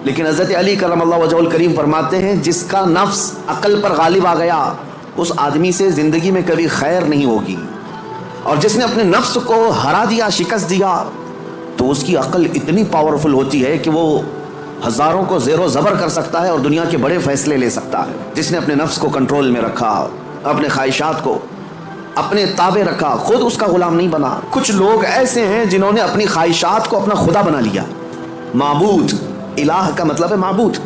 لیکن حضرت علی کرم اللہ وجہہ الکریم فرماتے ہیں جس کا نفس عقل پر غالب آ گیا اس آدمی سے زندگی میں کبھی خیر نہیں ہوگی، اور جس نے اپنے نفس کو ہرا دیا، شکست دیا، تو اس کی عقل اتنی پاورفل ہوتی ہے کہ وہ ہزاروں کو زیر و زبر کر سکتا ہے اور دنیا کے بڑے فیصلے لے سکتا ہے۔ جس نے اپنے نفس کو کنٹرول میں رکھا، اپنے خواہشات کو اپنے تابع رکھا، خود اس کا غلام نہیں بنا۔ کچھ لوگ ایسے ہیں جنہوں نے اپنی خواہشات کو اپنا خدا بنا لیا۔ معبود، الہ کا مطلب ہے معبود،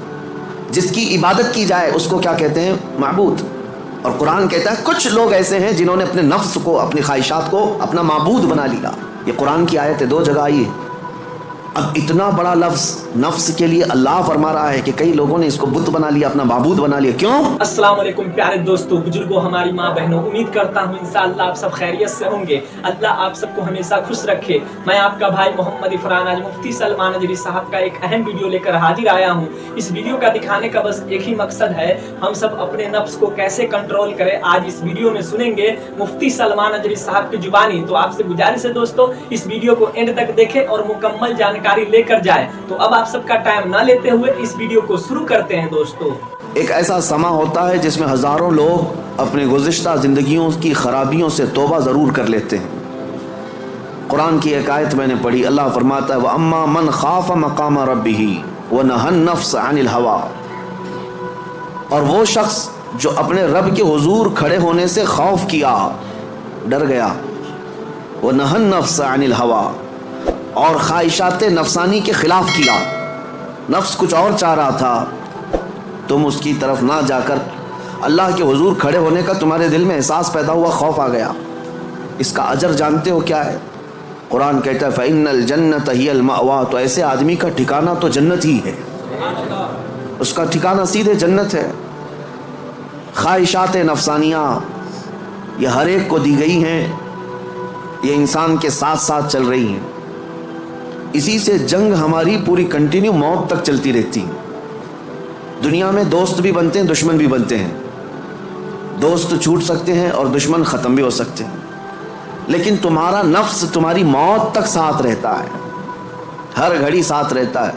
جس کی عبادت کی جائے اس کو کیا کہتے ہیں؟ معبود۔ اور قرآن کہتا ہے کچھ لوگ ایسے ہیں جنہوں نے اپنے نفس کو، اپنی خواہشات کو اپنا معبود بنا لیا۔ یہ قرآن کی آیت ہے، 2 جگہ آئی ہے۔ اب اتنا بڑا لفظ نفس کے لیے اللہ فرما رہا ہے کہ کئی لوگوں نے اس کو بت بنا لیا، اپنا معبود بنا لیا۔ کیوں؟ السلام علیکم پیارے دوستو، بزرگوں، ہماری ماں بہنوں، امید کرتا ہوں انشاءاللہ آپ سب خیریت سے ہوں گے۔ اللہ آپ سب کو ہمیشہ خوش رکھے۔ میں آپ کا بھائی محمد عفران آج مفتی سلمان نجوی صاحب کا ایک اہم ویڈیو لے کر حاضر آیا ہوں۔ اس ویڈیو کا دکھانے کا بس ایک ہی مقصد ہے، ہم سب اپنے نفس کو کیسے کنٹرول کریں۔ آج اس ویڈیو میں سنیں گے مفتی سلمان نجوی صاحب کی زبانی۔ تو آپ سے گزارش ہے دوستو اس ویڈیو کو اینڈ تک دیکھیں اور مکمل جانکاری لے کر جائیں۔ تو اب آپ سب کا ٹائم نہ لیتے ہوئے اس ویڈیو کو شروع کرتے ہیں دوستو۔ ایک ایسا سما ہوتا ہے جس میں ہزاروں لوگ اپنے گزشتہ زندگیوں کی خرابیوں سے توبہ ضرور کر لیتے ہیں۔ قرآن کی ایک آیت میں نے پڑھی، اللہ فرماتا ہے وَأَمَّا مَنْ خَافَ مَقَامَ رَبِّهِ وَنَهَى النَّفْسَ عَنِ الْهَوَىٰ، اور وہ شخص جو اپنے رب کے حضور کھڑے ہونے سے خوف کیا، ڈر گیا، وَنَهَى النَّفْسَ عَنِ الْهَوَىٰ، اور خواہشات نفسانی کے خلاف کیا، نفس کچھ اور چاہ رہا تھا، تم اس کی طرف نہ جا کر اللہ کے حضور کھڑے ہونے کا تمہارے دل میں احساس پیدا ہوا، خوف آ گیا۔ اس کا اجر جانتے ہو کیا ہے؟ قرآن کہتا ہے فَإِنَّ الْجَنَّةَ هِيَ الْمَأْوَىٰ، تو ایسے آدمی کا ٹھکانہ تو جنت ہی ہے، اس کا ٹھکانہ سیدھے جنت ہے۔ خواہشات نفسانیہ یہ ہر ایک کو دی گئی ہیں، یہ انسان کے ساتھ ساتھ چل رہی ہیں، اسی سے جنگ ہماری پوری کنٹینیو موت تک چلتی رہتی ہے۔ دنیا میں دوست بھی بنتے ہیں، دشمن بھی بنتے ہیں، دوست چھوٹ سکتے ہیں اور دشمن ختم بھی ہو سکتے ہیں، لیکن تمہارا نفس تمہاری موت تک ساتھ رہتا ہے، ہر گھڑی ساتھ رہتا ہے۔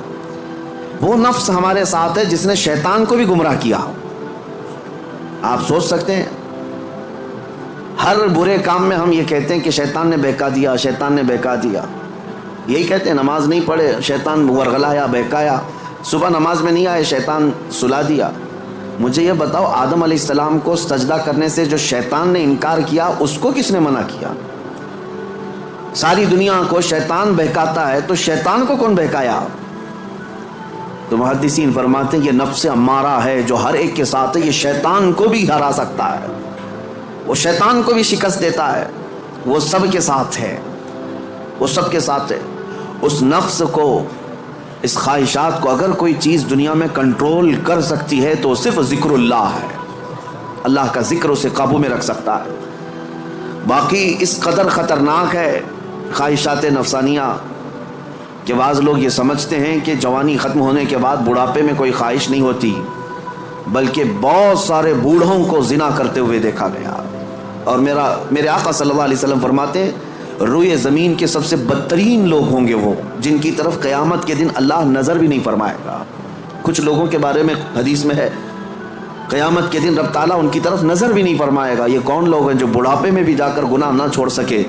وہ نفس ہمارے ساتھ ہے جس نے شیطان کو بھی گمراہ کیا۔ آپ سوچ سکتے ہیں ہر برے کام میں ہم یہ کہتے ہیں کہ شیطان نے بہکا دیا، شیطان نے بہکا دیا، یہی کہتے ہیں نماز نہیں پڑھے شیطان ورغلایا، بہکایا، صبح نماز میں نہیں آئے شیطان سلا دیا۔ مجھے یہ بتاؤ آدم علیہ السلام کو سجدہ کرنے سے جو شیطان نے انکار کیا اس کو کس نے منع کیا؟ ساری دنیا کو شیطان بہکاتا ہے تو شیطان کو کون بہکایا؟ تو محدثین فرماتے ہیں یہ نفس امارہ ہے جو ہر ایک کے ساتھ ہے، یہ شیطان کو بھی ہرا سکتا ہے، وہ شیطان کو بھی شکست دیتا ہے، وہ سب کے ساتھ ہے، وہ سب کے ساتھ ہے۔ اس نفس کو، اس خواہشات کو اگر کوئی چیز دنیا میں کنٹرول کر سکتی ہے تو صرف ذکر اللہ ہے، اللہ کا ذکر اسے قابو میں رکھ سکتا ہے۔ باقی اس قدر خطرناک ہے خواہشات نفسانیہ کہ بعض لوگ یہ سمجھتے ہیں کہ جوانی ختم ہونے کے بعد بڑھاپے میں کوئی خواہش نہیں ہوتی، بلکہ بہت سارے بوڑھوں کو زنا کرتے ہوئے دیکھا گیا۔ اور میرے آقا صلی اللہ علیہ وسلم فرماتے ہیں روئے زمین کے سب سے بدترین لوگ ہوں گے وہ جن کی طرف قیامت کے دن اللہ نظر بھی نہیں فرمائے گا۔ کچھ لوگوں کے بارے میں حدیث میں ہے قیامت کے دن رب تعالیٰ ان کی طرف نظر بھی نہیں فرمائے گا۔ یہ کون لوگ ہیں جو بڑھاپے میں بھی جا کر گناہ نہ چھوڑ سکے؟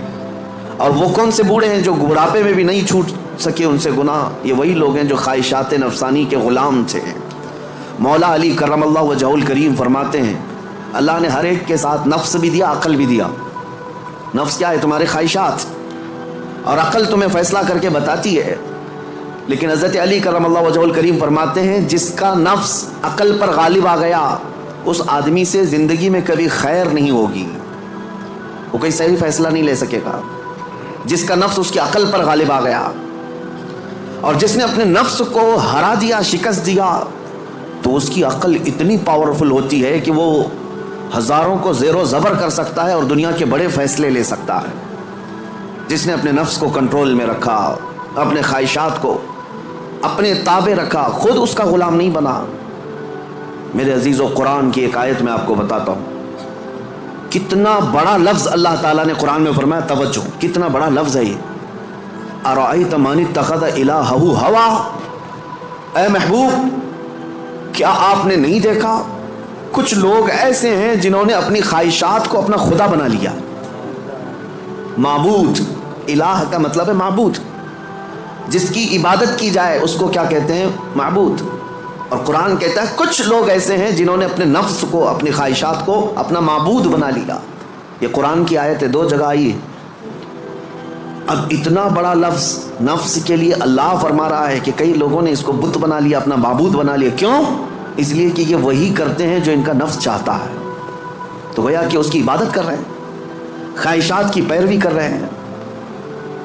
اور وہ کون سے بوڑھے ہیں جو بڑھاپے میں بھی نہیں چھوٹ سکے ان سے گناہ؟ یہ وہی لوگ ہیں جو خواہشات نفسانی کے غلام تھے۔ مولا علی کرم اللہ وجہہ الکریم فرماتے ہیں اللہ نے ہر ایک کے ساتھ نفس بھی دیا، عقل بھی دیا۔ نفس کیا ہے؟ تمہارے خواہشات، اور عقل تمہیں فیصلہ کر کے بتاتی ہے۔ لیکن حضرت علی کرم اللہ وجہہ الکریم فرماتے ہیں جس کا نفس عقل پر غالب آ گیا اس آدمی سے زندگی میں کبھی خیر نہیں ہوگی، وہ کوئی صحیح فیصلہ نہیں لے سکے گا۔ جس کا نفس اس کی عقل پر غالب آ گیا، اور جس نے اپنے نفس کو ہرا دیا، شکست دیا، تو اس کی عقل اتنی پاورفل ہوتی ہے کہ وہ ہزاروں کو زیر و زبر کر سکتا ہے اور دنیا کے بڑے فیصلے لے سکتا ہے۔ جس نے اپنے نفس کو کنٹرول میں رکھا، اپنے خواہشات کو اپنے تابع رکھا، خود اس کا غلام نہیں بنا۔ میرے عزیزو قرآن کی ایک آیت میں آپ کو بتاتا ہوں، کتنا بڑا لفظ اللہ تعالیٰ نے قرآن میں فرمایا، توجہ کتنا بڑا لفظ ہے یہ، ارأیت من اتخذ الہہ ہوا، اے محبوب کیا آپ نے نہیں دیکھا کچھ لوگ ایسے ہیں جنہوں نے اپنی خواہشات کو اپنا خدا بنا لیا. معبود، الہ کا مطلب ہے معبود، جس کی عبادت کی جائے اس کو کیا کہتے ہیں؟ معبود. اور قرآن کہتا ہے کچھ لوگ ایسے ہیں جنہوں نے اپنے نفس کو، اپنی خواہشات کو اپنا معبود بنا لیا. یہ قرآن کی آیت ہے، 2 جگہ آئی ہے. اب اتنا بڑا لفظ نفس کے لیے اللہ فرما رہا ہے کہ کئی لوگوں نے اس کو بت بنا لیا، اپنا معبود بنا لیا. کیوں؟ اس لیے کہ یہ وہی کرتے ہیں جو ان کا نفس چاہتا ہے. تو گویا کہ اس کی عبادت کر رہے ہیں، خواہشات کی پیروی کر رہے ہیں.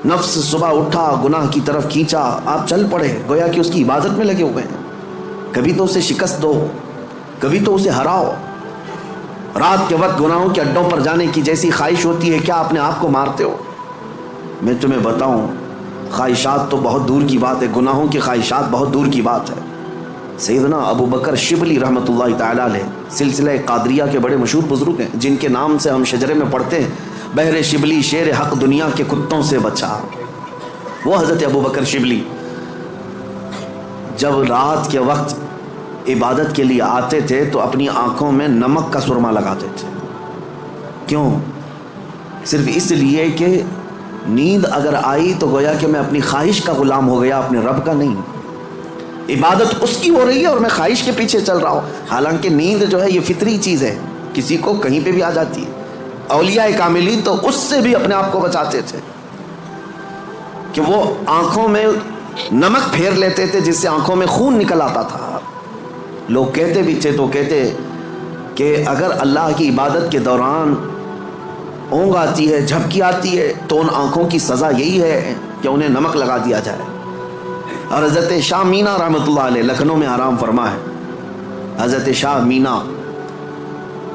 نفس صبح اٹھا، گناہ کی طرف کھینچا، آپ چل پڑے، گویا کہ اس کی عبادت میں لگے ہوئے ہیں. کبھی تو اسے شکست دو، کبھی تو اسے ہراؤ. رات کے وقت گناہوں کے اڈوں پر جانے کی جیسی خواہش ہوتی ہے، کیا اپنے آپ کو مارتے ہو؟ میں تمہیں بتاؤں، خواہشات تو بہت دور کی بات ہے، گناہوں کی خواہشات بہت دور کی بات ہے. سیدنا ابو بکر شبلی رحمۃ اللہ تعالیٰ علیہ سلسلہ قادریہ کے بڑے مشہور بزرگ ہیں، جن کے نام سے ہم شجرے میں پڑھتے ہیں بہر شبلی شیر حق دنیا کے کتوں سے بچا. وہ حضرت ابو بکر شبلی جب رات کے وقت عبادت کے لیے آتے تھے تو اپنی آنکھوں میں نمک کا سرما لگاتے تھے. کیوں؟ صرف اس لیے کہ نیند اگر آئی تو گویا کہ میں اپنی خواہش کا غلام ہو گیا، اپنے رب کا نہیں. عبادت اس کی ہو رہی ہے اور میں خواہش کے پیچھے چل رہا ہوں. حالانکہ نیند جو ہے یہ فطری چیز ہے، کسی کو کہیں پہ بھی آ جاتی ہے. اولیاء کاملین تو اس سے بھی اپنے آپ کو بچاتے تھے کہ وہ آنکھوں میں نمک پھیر لیتے تھے جس سے آنکھوں میں خون نکل آتا تھا. لوگ کہتے بھی تھے تو کہتے کہ اگر اللہ کی عبادت کے دوران اونگ آتی ہے، جھپکی آتی ہے، تو ان آنکھوں کی سزا یہی ہے کہ انہیں نمک لگا دیا جائے. اور حضرت شاہ مینا رحمۃ اللہ علیہ لکھنؤ میں آرام فرما ہے. حضرت شاہ مینا،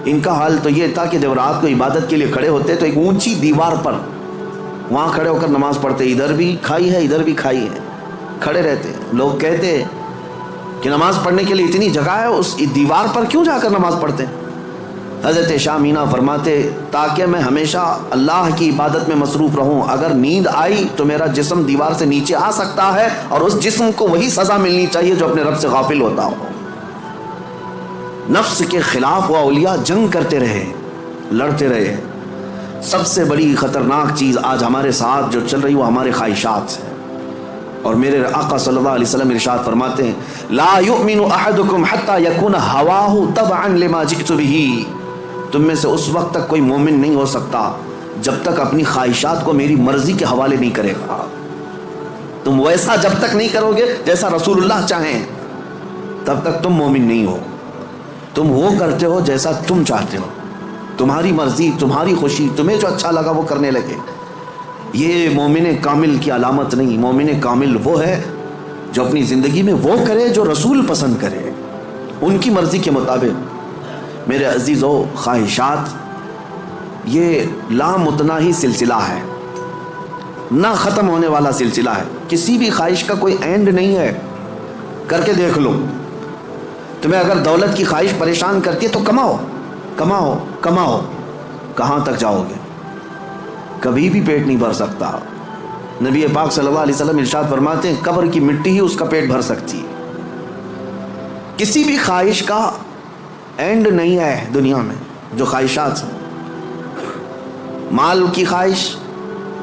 ان کا حال تو یہ تھا کہ جب رات کو عبادت کے لیے کھڑے ہوتے تو ایک اونچی دیوار پر وہاں کھڑے ہو کر نماز پڑھتے. ادھر بھی کھائی ہے، ادھر بھی کھائی ہے، کھڑے رہتے. لوگ کہتے کہ نماز پڑھنے کے لیے اتنی جگہ ہے، اس دیوار پر کیوں جا کر نماز پڑھتے؟ حضرت شاہ مینا فرماتے تاکہ میں ہمیشہ اللہ کی عبادت میں مصروف رہوں. اگر نیند آئی تو میرا جسم دیوار سے نیچے آ سکتا ہے اور اس جسم کو وہی سزا ملنی چاہیے جو اپنے رب سے غافل ہوتا ہو. نفس کے خلاف وہ اولیاء جنگ کرتے رہے، لڑتے رہے. سب سے بڑی خطرناک چیز آج ہمارے ساتھ جو چل رہی وہ ہمارے خواہشات ہیں. اور میرے آقا صلی اللہ علیہ وسلم ارشاد فرماتے ہیں لا یؤمن احدکم حتی یکون ہواہ تبعا لما جئت بہ. تم میں سے اس وقت تک کوئی مومن نہیں ہو سکتا جب تک اپنی خواہشات کو میری مرضی کے حوالے نہیں کرے گا. تم ویسا جب تک نہیں کرو گے جیسا رسول اللہ چاہیں تب تک تم مومن نہیں ہو. تم وہ کرتے ہو جیسا تم چاہتے ہو، تمہاری مرضی، تمہاری خوشی، تمہیں جو اچھا لگا وہ کرنے لگے. یہ مومن کامل کی علامت نہیں. مومن کامل وہ ہے جو اپنی زندگی میں وہ کرے جو رسول پسند کرے، ان کی مرضی کے مطابق. میرے عزیزو، خواہشات یہ لامتناہی سلسلہ ہے، نہ ختم ہونے والا سلسلہ ہے. کسی بھی خواہش کا کوئی اینڈ نہیں ہے. کر کے دیکھ لو. تمہیں اگر دولت کی خواہش پریشان کرتی ہے تو کماؤ کماؤ کماؤ. کہاں تک جاؤ گے؟ کبھی بھی پیٹ نہیں بھر سکتا. نبی پاک صلی اللہ علیہ وسلم ارشاد فرماتے ہیں قبر کی مٹی ہی اس کا پیٹ بھر سکتی ہے. کسی بھی خواہش کا اینڈ نہیں ہے دنیا میں. جو خواہشات ہیں، مال کی خواہش،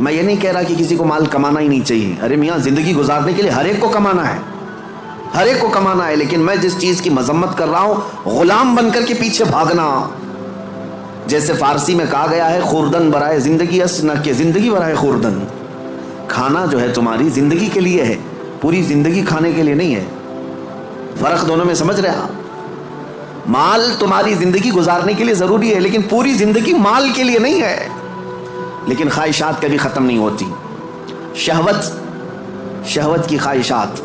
میں یہ نہیں کہہ رہا کہ کسی کو مال کمانا ہی نہیں چاہیے. ارے میاں، زندگی گزارنے کے لیے ہر ایک کو کمانا ہے، ہر ایک کو کمانا ہے. لیکن میں جس چیز کی مذمت کر رہا ہوں، غلام بن کر کے پیچھے بھاگنا. جیسے فارسی میں کہا گیا ہے خوردن برائے زندگی اس نہ کہ زندگی برائے خوردن. کھانا جو ہے تمہاری زندگی کے لیے ہے، پوری زندگی کھانے کے لیے نہیں ہے. فرق دونوں میں سمجھ رہے آپ؟ مال تمہاری زندگی گزارنے کے لیے ضروری ہے لیکن پوری زندگی مال کے لیے نہیں ہے. لیکن خواہشات کبھی ختم نہیں ہوتی. شہوت کی خواہشات،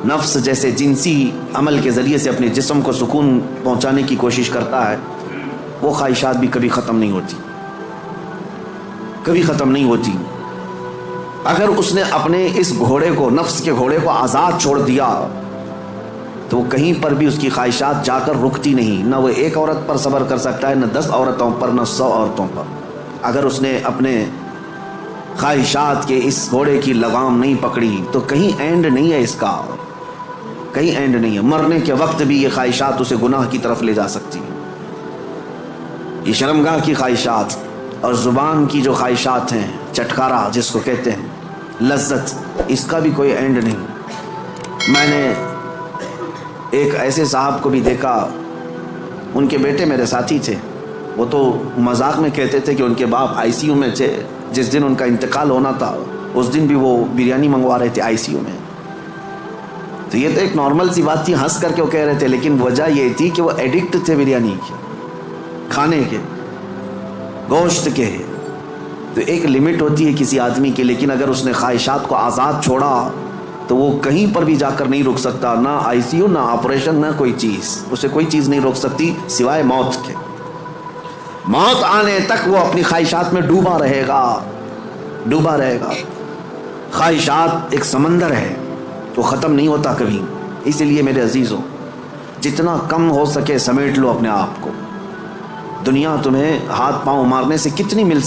نفس جیسے جنسی عمل کے ذریعے سے اپنے جسم کو سکون پہنچانے کی کوشش کرتا ہے، وہ خواہشات بھی کبھی ختم نہیں ہوتی، کبھی ختم نہیں ہوتی. اگر اس نے اپنے اس گھوڑے کو، نفس کے گھوڑے کو آزاد چھوڑ دیا تو کہیں پر بھی اس کی خواہشات جا کر رکتی نہیں. نہ وہ ایک عورت پر صبر کر سکتا ہے، نہ 10 عورتوں پر، نہ 100 عورتوں پر. اگر اس نے اپنے خواہشات کے اس گھوڑے کی لگام نہیں پکڑی تو کہیں اینڈ نہیں ہے اس کا. کہیں اینڈ نہیں ہے. مرنے کے وقت بھی یہ خواہشات اسے گناہ کی طرف لے جا سکتی ہیں. یہ شرمگاہ کی خواہشات اور زبان کی جو خواہشات ہیں، چٹکارا جس کو کہتے ہیں، لذت، اس کا بھی کوئی اینڈ نہیں. میں نے ایک ایسے صاحب کو بھی دیکھا، ان کے بیٹے میرے ساتھی تھے. وہ تو مذاق میں کہتے تھے کہ ان کے باپ آئی سی یو میں تھے. جس دن ان کا انتقال ہونا تھا اس دن بھی وہ بریانی منگوا رہے تھے آئی سی یو میں. تو یہ تو ایک نارمل سی بات تھی، ہنس کر کے وہ کہہ رہے تھے، لیکن وجہ یہ تھی کہ وہ ایڈکٹ تھے بریانی کے، کھانے کے، گوشت کے. تو ایک لمٹ ہوتی ہے کسی آدمی کی، لیکن اگر اس نے خواہشات کو آزاد چھوڑا تو وہ کہیں پر بھی جا کر نہیں رک سکتا. نہ آئی سی یو، نہ آپریشن، نہ کوئی چیز، اسے کوئی چیز نہیں روک سکتی سوائے موت کے. موت آنے تک وہ اپنی خواہشات میں ڈوبا رہے گا، ڈوبا رہے گا. خواہشات ایک سمندر ہے، وہ ختم نہیں ہوتا کبھی. اسی لیے میرے عزیزوں، جتنا کم ہو سکے سمیٹ لو اپنے آپ کو. دنیا تمہیں ہاتھ پاؤں مارنے سے کتنی مل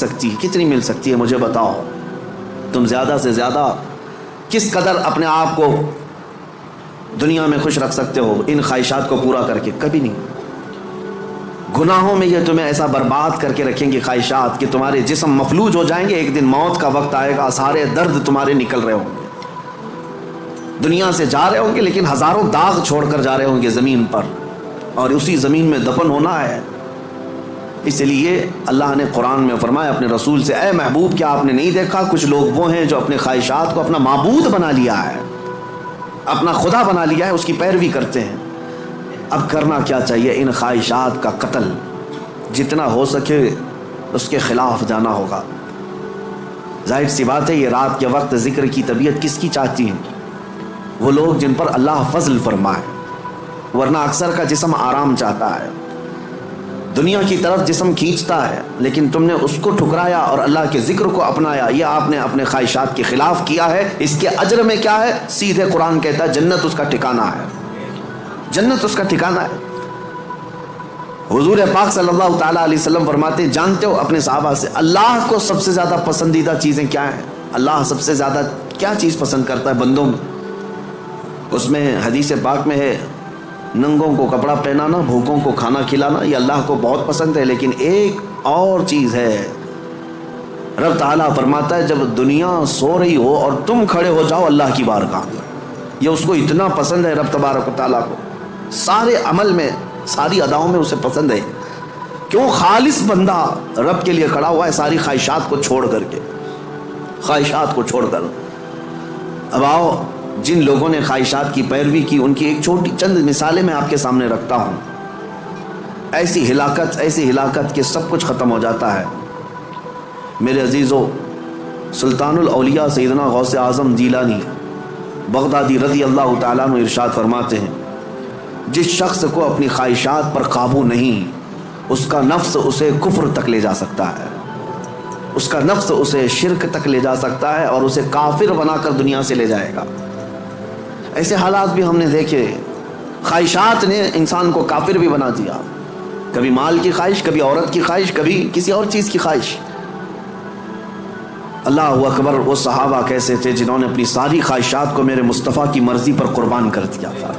سکتی ہے مجھے بتاؤ. تم زیادہ سے زیادہ کس قدر اپنے آپ کو دنیا میں خوش رکھ سکتے ہو ان خواہشات کو پورا کر کے؟ کبھی نہیں. گناہوں میں یہ تمہیں ایسا برباد کر کے رکھیں گے خواہشات کہ تمہارے جسم مفلوج ہو جائیں گے. ایک دن موت کا وقت آئے گا، سارے درد تمہارے نکل رہے ہوں گے، دنیا سے جا رہے ہوں گے، لیکن ہزاروں داغ چھوڑ کر جا رہے ہوں گے زمین پر، اور اسی زمین میں دفن ہونا ہے. اس لیے اللہ نے قرآن میں فرمایا اپنے رسول سے، اے محبوب کیا آپ نے نہیں دیکھا کچھ لوگ وہ ہیں جو اپنے خواہشات کو اپنا معبود بنا لیا ہے، اپنا خدا بنا لیا ہے، اس کی پیروی کرتے ہیں. اب کرنا کیا چاہیے؟ ان خواہشات کا قتل جتنا ہو سکے اس کے خلاف جانا ہوگا. ظاہر سی بات ہے یہ رات کے وقت ذکر کی طبیعت کس کی چاہتی ہے؟ وہ لوگ جن پر اللہ فضل فرمائے، ورنہ اکثر کا جسم آرام چاہتا ہے، دنیا کی طرف جسم کھینچتا ہے. لیکن تم نے اس کو ٹھکرایا اور اللہ کے ذکر کو اپنایا. یہ آپ نے اپنے خواہشات کے خلاف کیا ہے. اس کے اجر میں کیا ہے؟ سیدھے قرآن کہتا ہے جنت اس کا ٹھکانہ ہے، جنت اس کا ٹھکانہ ہے. حضور پاک صلی اللہ تعالیٰ علیہ وسلم فرماتے ہیں، جانتے ہو اپنے صحابہ سے، اللہ کو سب سے زیادہ پسندیدہ چیزیں کیا ہیں؟ اللہ سب سے زیادہ کیا چیز پسند کرتا ہے بندوں میں؟ اس میں حدیث پاک میں ہے، ننگوں کو کپڑا پہنانا، بھوکوں کو کھانا کھلانا، یہ اللہ کو بہت پسند ہے. لیکن ایک اور چیز ہے، رب تعالیٰ فرماتا ہے جب دنیا سو رہی ہو اور تم کھڑے ہو جاؤ اللہ کی بارگاہ میں. یہ اس کو اتنا پسند ہے رب تبارک و تعالیٰ کو، سارے عمل میں، ساری اداؤں میں اسے پسند ہے. کیوں؟ خالص بندہ رب کے لیے کھڑا ہوا ہے، ساری خواہشات کو چھوڑ کر کے، خواہشات کو چھوڑ کر. اب آؤ، جن لوگوں نے خواہشات کی پیروی کی ان کی ایک چھوٹی چند مثالیں میں آپ کے سامنے رکھتا ہوں. ایسی ہلاکت کہ سب کچھ ختم ہو جاتا ہے. میرے عزیزو، سلطان الاولیاء سیدنا غوث اعظم جیلانی بغدادی رضی اللہ تعالیٰ عنہ ارشاد فرماتے ہیں، جس شخص کو اپنی خواہشات پر قابو نہیں، اس کا نفس اسے کفر تک لے جا سکتا ہے، اس کا نفس اسے شرک تک لے جا سکتا ہے اور اسے کافر بنا کر دنیا سے لے جائے گا. ایسے حالات بھی ہم نے دیکھے. خواہشات نے انسان کو کافر بھی بنا دیا. کبھی مال کی خواہش، کبھی عورت کی خواہش، کبھی کسی اور چیز کی خواہش. اللہ اکبر، وہ صحابہ کیسے تھے جنہوں نے اپنی ساری خواہشات کو میرے مصطفیٰ کی مرضی پر قربان کر دیا تھا.